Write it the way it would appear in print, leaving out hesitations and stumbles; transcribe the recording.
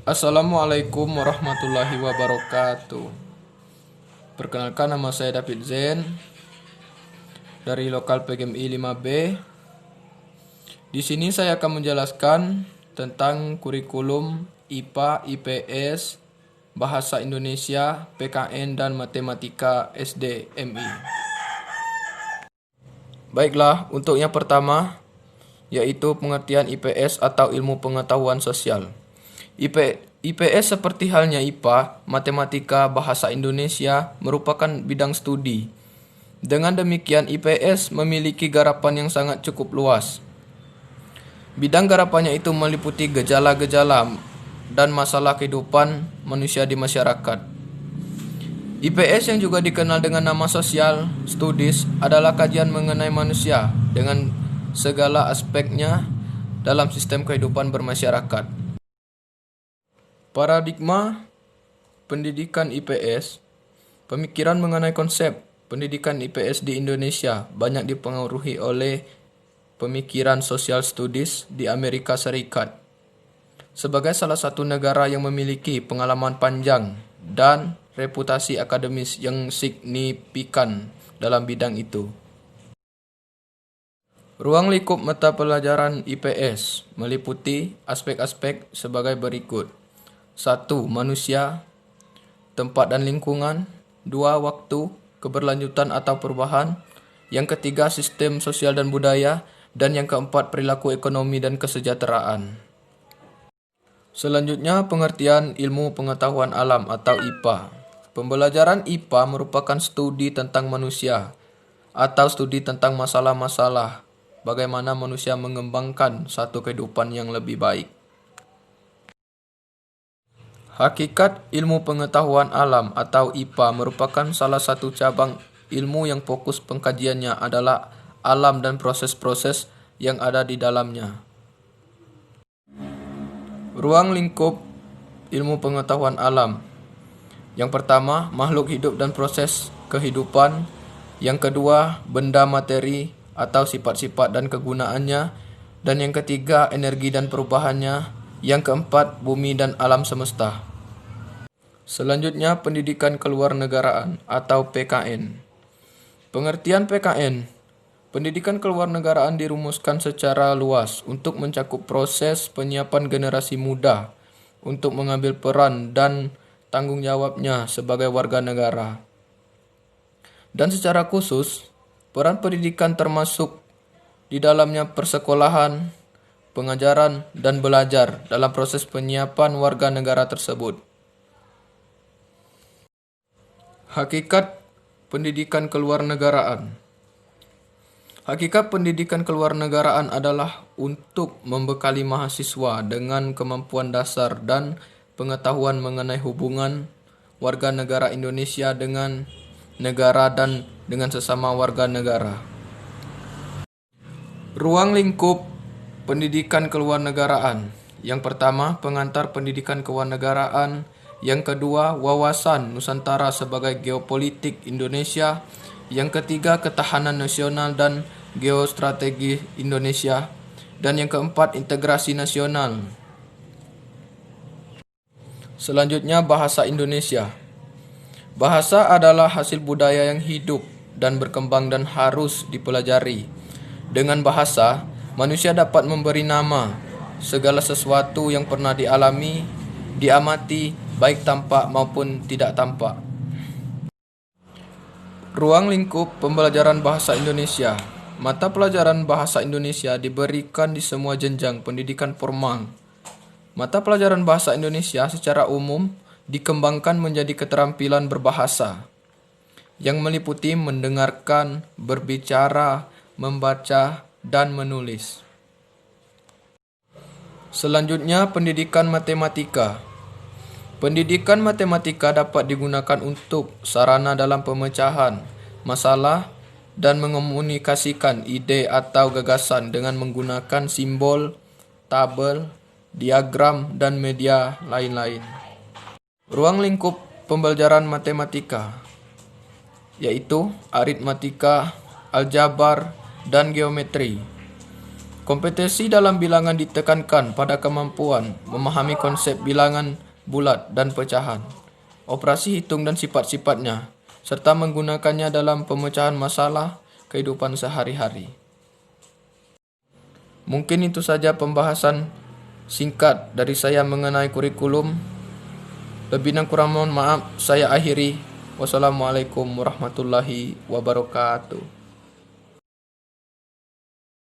Assalamualaikum warahmatullahi wabarakatuh. Perkenalkan, nama saya David Zen dari lokal PGMI 5B. Di sini saya akan menjelaskan tentang kurikulum IPA, IPS, Bahasa Indonesia, PKN, dan Matematika SD MI. Baiklah, untuk yang pertama yaitu pengertian IPS atau ilmu pengetahuan sosial. IPS seperti halnya IPA, Matematika, Bahasa Indonesia merupakan bidang studi. Dengan demikian, IPS memiliki garapan yang sangat cukup luas. Bidang garapannya itu meliputi gejala-gejala dan masalah kehidupan manusia di masyarakat. IPS yang juga dikenal dengan nama Social Studies adalah kajian mengenai manusia dengan segala aspeknya dalam sistem kehidupan bermasyarakat. Paradigma pendidikan IPS, pemikiran mengenai konsep pendidikan IPS di Indonesia banyak dipengaruhi oleh pemikiran Social Studies di Amerika Serikat. Sebagai salah satu negara yang memiliki pengalaman panjang dan reputasi akademis yang signifikan dalam bidang itu. Ruang lingkup mata pelajaran IPS meliputi aspek-aspek sebagai berikut. 1. Manusia, tempat dan lingkungan. 2. Waktu, keberlanjutan atau perubahan. Yang ketiga, sistem sosial dan budaya. Dan yang keempat, perilaku ekonomi dan kesejahteraan. Selanjutnya, pengertian ilmu pengetahuan alam atau IPA. Pembelajaran IPA merupakan studi tentang manusia atau studi tentang masalah-masalah bagaimana manusia mengembangkan satu kehidupan yang lebih baik. Hakikat ilmu pengetahuan alam atau IPA merupakan salah satu cabang ilmu yang fokus pengkajiannya adalah alam dan proses-proses yang ada di dalamnya. Ruang lingkup ilmu pengetahuan alam. Yang pertama, makhluk hidup dan proses kehidupan. Yang kedua, benda materi atau sifat-sifat dan kegunaannya. Dan yang ketiga, energi dan perubahannya. Yang keempat, bumi dan alam semesta. Selanjutnya, pendidikan keluarnegaraan atau PKN. Pengertian PKN. Pendidikan keluarnegaraan dirumuskan secara luas untuk mencakup proses penyiapan generasi muda untuk mengambil peran dan tanggung jawabnya sebagai warga negara. Dan secara khusus, peran pendidikan termasuk di dalamnya persekolahan, pengajaran, dan belajar dalam proses penyiapan warga negara tersebut. Hakikat pendidikan keluarnegaraan. Hakikat pendidikan keluarnegaraan adalah untuk membekali mahasiswa dengan kemampuan dasar dan pengetahuan mengenai hubungan warga negara Indonesia dengan negara dan dengan sesama warga negara. Ruang lingkup pendidikan keluarnegaraan. Yang pertama, pengantar pendidikan kewarganegaraan. Yang kedua, wawasan Nusantara sebagai geopolitik Indonesia. Yang ketiga, ketahanan nasional dan geostrategi Indonesia. Dan yang keempat, integrasi nasional. Selanjutnya, bahasa Indonesia. Bahasa adalah hasil budaya yang hidup dan berkembang dan harus dipelajari. Dengan bahasa, manusia dapat memberi nama segala sesuatu yang pernah dialami, diamati, baik tampak maupun tidak tampak. Ruang lingkup pembelajaran bahasa Indonesia. Mata pelajaran bahasa Indonesia diberikan di semua jenjang pendidikan formal. Mata pelajaran bahasa Indonesia secara umum dikembangkan menjadi keterampilan berbahasa yang meliputi mendengarkan, berbicara, membaca, dan menulis. Selanjutnya, pendidikan matematika. Pendidikan matematika dapat digunakan untuk sarana dalam pemecahan masalah dan mengomunikasikan ide atau gagasan dengan menggunakan simbol, tabel, diagram, dan media lain-lain. Ruang lingkup pembelajaran matematika yaitu aritmatika, aljabar, dan geometri. Kompetensi dalam bilangan ditekankan pada kemampuan memahami konsep bilangan bulat dan pecahan, operasi hitung dan sifat-sifatnya, serta menggunakannya dalam pemecahan masalah kehidupan sehari-hari. Mungkin itu saja pembahasan singkat dari saya mengenai kurikulum. Lebih dan kurang mohon maaf, saya akhiri. Wassalamualaikum warahmatullahi wabarakatuh.